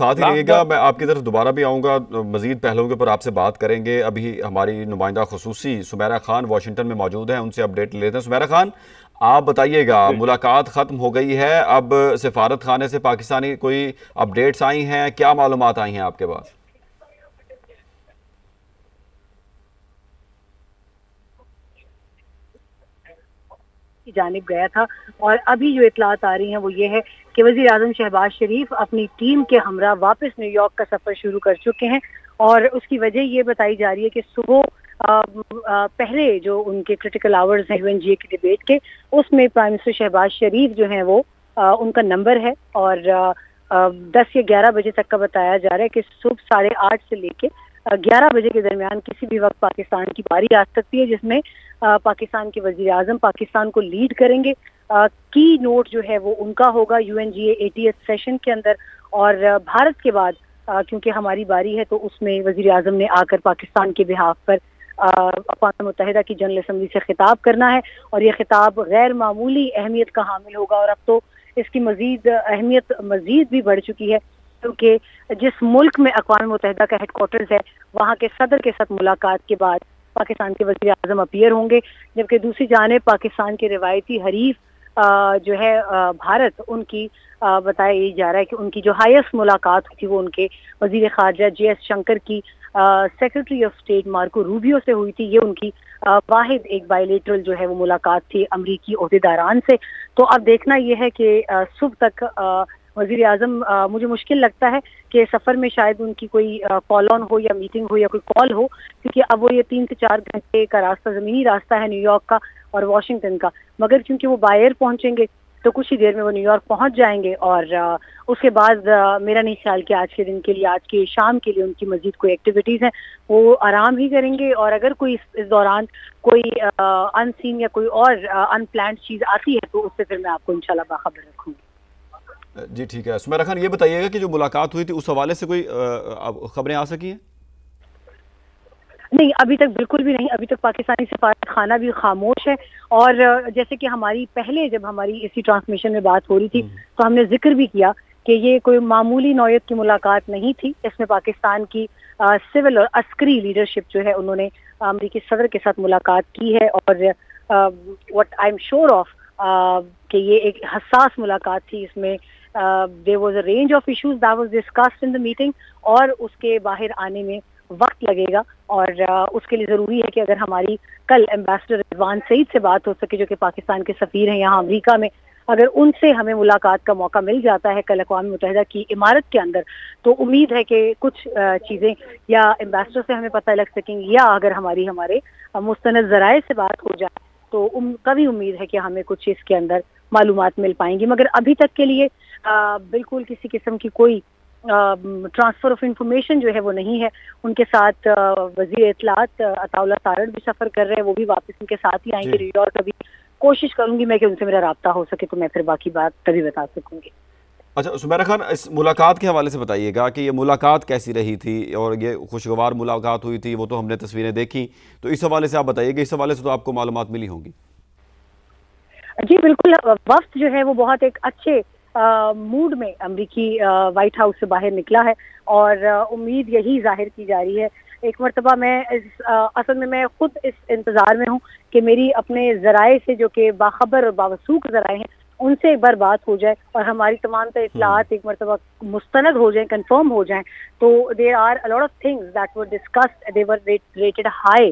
ساتھ ہی رہیے گا، میں آپ کی طرف دوبارہ بھی آؤں گا، مزید پہلوؤں کے اوپر آپ سے بات کریں گے۔ ابھی ہماری نمائندہ خصوصی سمیرہ خان واشنگٹن میں موجود ہیں، ان سے اپڈیٹ لیتے ہیں۔ سمیرہ خان، آپ بتائیے گا، ملاقات ختم ہو گئی ہے، اب سفارت خانے سے پاکستانی کوئی اپڈیٹس آئی ہیں؟ کیا معلومات آئی ہیں آپ کے پاس؟ کی جانب گیا تھا، اور ابھی جو اطلاعات آ رہی ہیں وہ یہ ہے کہ وزیر اعظم شہباز شریف اپنی ٹیم کے ہمراہ واپس نیو یارک کا سفر شروع کر چکے ہیں، اور اس کی وجہ یہ بتائی جا رہی ہے کہ صبح پہلے جو ان کے کرٹیکل آورز ہیں UNGA کی ڈیبیٹ کے، اس میں پرائم منسٹر شہباز شریف جو ہیں وہ ان کا نمبر ہے، اور 10 یا 11 بجے تک کا بتایا جا رہا ہے کہ صبح 8:30 سے لے کے 11 بجے کے درمیان کسی بھی وقت پاکستان کی باری آ سکتی ہے، جس میں پاکستان کے وزیر اعظم پاکستان کو لیڈ کریں گے۔ کی نوٹ جو ہے وہ ان کا ہوگا UNGA 80th سیشن کے اندر، اور بھارت کے بعد کیونکہ ہماری باری ہے تو اس میں وزیر اعظم نے آ کر پاکستان کے بہاف پر اقوام متحدہ کی جنرل اسمبلی سے خطاب کرنا ہے، اور یہ خطاب غیر معمولی اہمیت کا حامل ہوگا، اور اب تو اس کی مزید اہمیت مزید بھی بڑھ چکی ہے، کیونکہ جس ملک میں اقوام متحدہ کا ہیڈ کوارٹرز ہے وہاں کے صدر کے ساتھ ملاقات کے بعد پاکستان کے وزیر اعظم اپیئر ہوں گے، جبکہ دوسری جانب پاکستان کے روایتی حریف جو ہے بھارت، ان کی بتایا جا رہا ہے کہ ان کی جو ہائیسٹ ملاقات تھی وہ ان کے وزیر خارجہ JS شنکر کی secretary of state Marco Rubio سے ہوئی تھی۔ یہ ان کی واحد ایک بائیلیٹرل جو ہے وہ ملاقات تھی امریکی عہدیداران سے۔ تو اب دیکھنا یہ ہے کہ صبح تک وزیر اعظم، مجھے مشکل لگتا ہے کہ سفر میں شاید ان کی کوئی کال آن ہو یا میٹنگ ہو یا کوئی کال ہو، کیونکہ اب وہ یہ 3 سے 4 گھنٹے کا راستہ، زمینی راستہ ہے نیو یارک کا اور واشنگٹن کا، مگر کیونکہ وہ باہر پہنچیں گے تو کچھ ہی دیر میں وہ نیو یارک پہنچ جائیں گے، اور اس کے بعد میرا نہیں خیال کہ آج کے دن کے لیے، آج کے شام کے لیے ان کی مزید کوئی ایکٹیویٹیز ہیں، وہ آرام ہی کریں گے، اور اگر کوئی اس دوران کوئی ان سین یا کوئی اور ان پلانڈ چیز آتی ہے تو اس سے پھر میں آپ کو انشاءاللہ باخبر رکھوں گی۔ جی ٹھیک ہے، سمیرہ خان یہ بتائیے گا کہ جو ملاقات ہوئی تھی اس حوالے سے کوئی خبریں آ سکی ہیں؟ نہیں، ابھی تک بالکل بھی نہیں، ابھی تک پاکستانی سفارت خانہ بھی خاموش ہے، اور جیسے کہ ہماری پہلے جب ہماری اسی ٹرانسمیشن میں بات ہو رہی تھی تو ہم نے ذکر بھی کیا کہ یہ کوئی معمولی نوعیت کی ملاقات نہیں تھی، اس میں پاکستان کی سول اور عسکری لیڈرشپ جو ہے انہوں نے امریکی صدر کے ساتھ ملاقات کی ہے، اور what I'm sure of کہ یہ ایک حساس ملاقات تھی، اس میں there was a range of issues that was discussed in the meeting، اور اس کے باہر آنے میں وقت لگے گا، اور اس کے لیے ضروری ہے کہ اگر ہماری کل ایمبیسڈر رضوان سعید سے بات ہو سکے جو کہ پاکستان کے سفیر ہیں یہاں امریکہ میں، اگر ان سے ہمیں ملاقات کا موقع مل جاتا ہے کل اقوام متحدہ کی عمارت کے اندر، تو امید ہے کہ کچھ چیزیں یا ایمبیسڈر سے ہمیں پتہ لگ سکیں گی، یا اگر ہمارے مستند ذرائع سے بات ہو جائے تو کبھی امید ہے کہ ہمیں کچھ اس کے اندر معلومات مل پائیں گی، مگر ابھی تک کے لیے بالکل کسی قسم کی کوئی ٹرانسفر آف انفارمیشن جو ہے وہ نہیں ہے۔ ان کے ساتھ وزیر اطلاعات عطا اللہ تارڑ بھی سفر کر رہے ہیں، وہ بھی واپس ان کے ساتھ ہی آئیں گے نیو یارک۔ ابھی کوشش کروں گی میں کہ ان سے میرا رابطہ ہو سکے تو میں پھر باقی بات تبھی بتا سکوں گی۔ اچھا سمیرہ خان، اس ملاقات کے حوالے سے بتائیے گا کہ یہ ملاقات کیسی رہی تھی، اور یہ خوشگوار ملاقات ہوئی تھی، وہ تو ہم نے تصویریں دیکھی، تو اس حوالے سے آپ بتائیے گا، اس حوالے سے تو آپ کو معلومات ملی ہوں گی۔ جی بالکل، وفد جو ہے وہ بہت ایک اچھے موڈ میں امریکی وائٹ ہاؤس سے باہر نکلا ہے، اور امید یہی ظاہر کی جا رہی ہے۔ ایک مرتبہ میں اصل میں خود اس انتظار میں ہوں کہ میری اپنے ذرائع سے جو کہ باخبر اور باوثوق ذرائع ہیں ان سے ایک بار بات ہو جائے، اور ہماری تمام تر اطلاعات ایک مرتبہ مستند ہو جائیں، کنفرم ہو جائیں، تو there are a lot of things that were discussed, they were rated high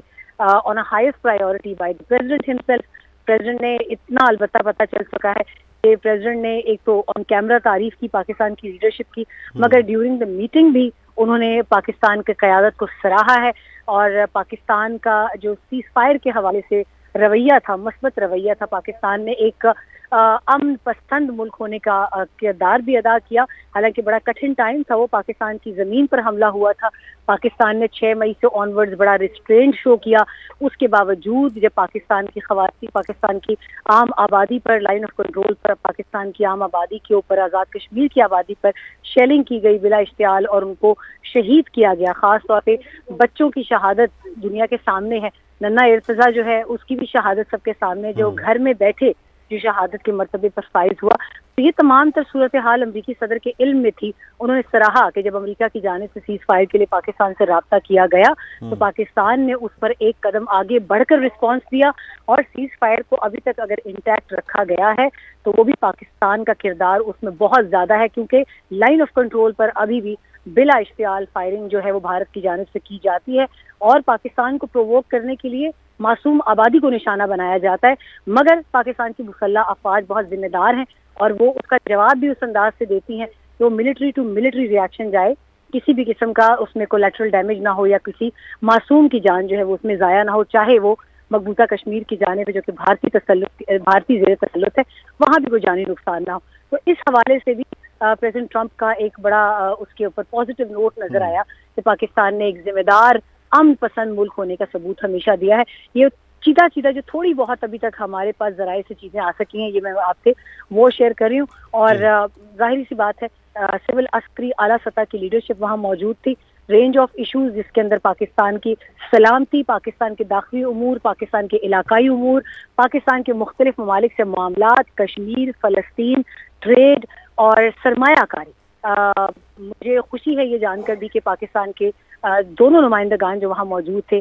on a highest priority by the president himself۔ President نے اتنا البتہ پتہ چل سکا ہے کہ پریزیڈنٹ نے ایک تو آن کیمرہ تعریف کی پاکستان کی لیڈرشپ کی، مگر ڈیورنگ دا میٹنگ بھی انہوں نے پاکستان کی قیادت کو سراہا ہے، اور پاکستان کا جو سیز فائر کے حوالے سے رویہ تھا، مثبت رویہ تھا، پاکستان نے ایک امن پسند ملک ہونے کا کردار بھی ادا کیا، حالانکہ بڑا کٹھن ٹائم تھا، وہ پاکستان کی زمین پر حملہ ہوا تھا، پاکستان نے 6 مئی سے آن ورڈز بڑا ریسٹرینٹ شو کیا، اس کے باوجود جب پاکستان کی خواتین، پاکستان کی عام آبادی پر، لائن آف کنٹرول پر، پاکستان کی عام آبادی کے اوپر، آزاد کشمیر کی آبادی پر شیلنگ کی گئی بلا اشتعال اور ان کو شہید کیا گیا، خاص طور پہ بچوں کی شہادت دنیا کے سامنے ہے، ننا ارتضیٰ جو ہے اس کی بھی شہادت سب کے سامنے، جو گھر میں بیٹھے جو شہادت کے مرتبے پر فائز ہوا. تو یہ تمام تر صورتحال امریکی صدر کے علم میں تھی. انہوں نے سراہا کہ جب امریکہ کی جانب سے سیز فائر کے لیے پاکستان سے رابطہ کیا گیا تو پاکستان نے اس پر ایک قدم آگے بڑھ کر رسپانس دیا, اور سیز فائر کو ابھی تک اگر انٹیکٹ رکھا گیا ہے تو وہ بھی پاکستان کا کردار اس میں بہت زیادہ ہے, کیونکہ لائن آف کنٹرول پر ابھی بھی بلا اشتعال فائرنگ جو ہے وہ بھارت کی جانب سے کی جاتی ہے, اور پاکستان کو پروووک کرنے کے لیے معصوم آبادی کو نشانہ بنایا جاتا ہے. مگر پاکستان کی مسلح افواج بہت ذمہ دار ہیں, اور وہ اس کا جواب بھی اس انداز سے دیتی ہیں کہ وہ ملٹری ٹو ملٹری ریئیکشن جائے, کسی بھی قسم کا اس میں کولیٹرل ڈیمیج نہ ہو یا کسی معصوم کی جان جو ہے وہ اس میں ضائع نہ ہو, چاہے وہ مقبوضہ کشمیر کی جانب ہے جو کہ بھارتی زیر تسلط ہے, وہاں بھی کوئی جانی نقصان نہ ہو. تو اس حوالے سے بھی پریزیڈنٹ ٹرمپ کا ایک بڑا اس کے اوپر پازیٹیو نوٹ نظر آیا کہ پاکستان نے ایک ذمہ دار امن پسند ملک ہونے کا ثبوت ہمیشہ دیا ہے. یہ چیتا جو تھوڑی بہت ابھی تک ہمارے پاس ذرائع سے چیزیں آ سکی ہیں, یہ میں آپ سے وہ شیئر کر رہی ہوں. اور ظاہری سی بات ہے سول عسکری اعلیٰ سطح کی لیڈرشپ وہاں موجود تھی. رینج آف ایشوز جس کے اندر پاکستان کی سلامتی, پاکستان کے داخلی امور, پاکستان کے علاقائی امور, پاکستان کے مختلف ممالک سے معاملات, کشمیر, فلسطین, ٹریڈ اور سرمایہ کاری. مجھے خوشی ہے یہ جان کر بھی کہ پاکستان کے دونوں نمائندگان جو وہاں موجود تھے,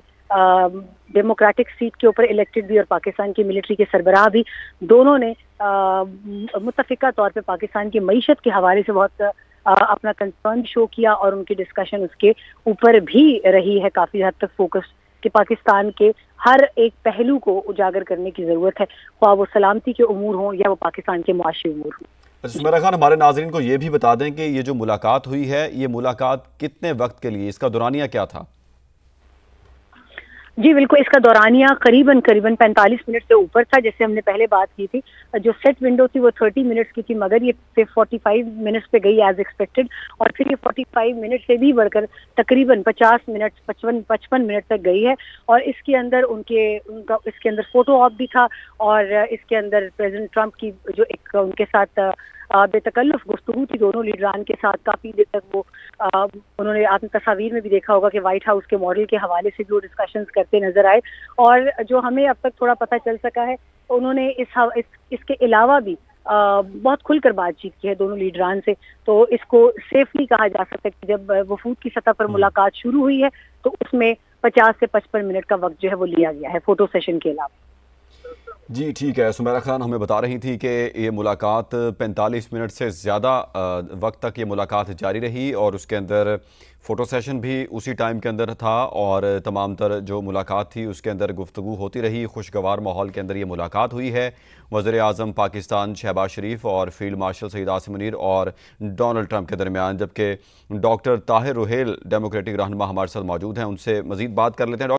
ڈیموکریٹک سیٹ کے اوپر الیکٹڈ بھی اور پاکستان کی ملٹری کے سربراہ بھی, دونوں نے متفقہ طور پہ پاکستان کی معیشت کے حوالے سے بہت اپنا کنسرن شو کیا, اور ان کی ڈسکشن اس کے اوپر بھی رہی ہے کافی حد تک فوکس کہ پاکستان کے ہر ایک پہلو کو اجاگر کرنے کی ضرورت ہے, خواہ وہ سلامتی کے امور ہوں یا وہ پاکستان کے معاشی امور ہوں. سمیرہ خان, ہمارے ناظرین کو یہ بھی بتا دیں کہ یہ جو ملاقات ہوئی ہے یہ ملاقات کتنے وقت کے لیے, اس کا دورانیہ کیا تھا؟ جی بالکل, اس کا دورانیہ قریباً 45 منٹ سے اوپر تھا. جیسے ہم نے پہلے بات کی تھی, جو سیٹ ونڈو تھی وہ 30 منٹس کی تھی, مگر یہ 45 منٹس پہ گئی ایز ایکسپیکٹڈ, اور پھر یہ 45 منٹ سے بھی بڑھ کر تقریباً 50 منٹ 55 منٹ تک گئی ہے. اور اس کے اندر ان کا اس کے اندر فوٹو آپ بھی تھا, اور اس کے اندر پریزیڈنٹ ٹرمپ کی جو ایک ان کے ساتھ بے تکلف گفتگو تھی دونوں لیڈران کے ساتھ. کافی دیر تک وہ انہوں نے, آپ نے تصاویر میں بھی دیکھا ہوگا کہ وائٹ ہاؤس کے ماڈل کے حوالے سے بھی وہ ڈسکشنز کرتے نظر آئے. اور جو ہمیں اب تک تھوڑا پتہ چل سکا ہے, انہوں نے اس کے علاوہ بھی بہت کھل کر بات چیت کی ہے دونوں لیڈران سے. تو اس کو سیفلی کہا جا سکتا ہے کہ جب وفود کی سطح پر ملاقات شروع ہوئی ہے تو اس میں 50 سے 55 منٹ کا وقت جو ہے وہ لیا گیا ہے فوٹو سیشن کے علاوہ. جی ٹھیک ہے, سمیرہ خان ہمیں بتا رہی تھی کہ یہ ملاقات 45 منٹ سے زیادہ وقت تک یہ ملاقات جاری رہی, اور اس کے اندر فوٹو سیشن بھی اسی ٹائم کے اندر تھا, اور تمام تر جو ملاقات تھی اس کے اندر گفتگو ہوتی رہی. خوشگوار ماحول کے اندر یہ ملاقات ہوئی ہے وزیر اعظم پاکستان شہباز شریف اور فیلڈ مارشل سعید عاصم منیر اور ڈونلڈ ٹرمپ کے درمیان, جبکہ ڈاکٹر طاہر روحیل ڈیموکریٹک رہنما ہمارے ساتھ موجود ہیں, ان سے مزید بات کر لیتے ہیں.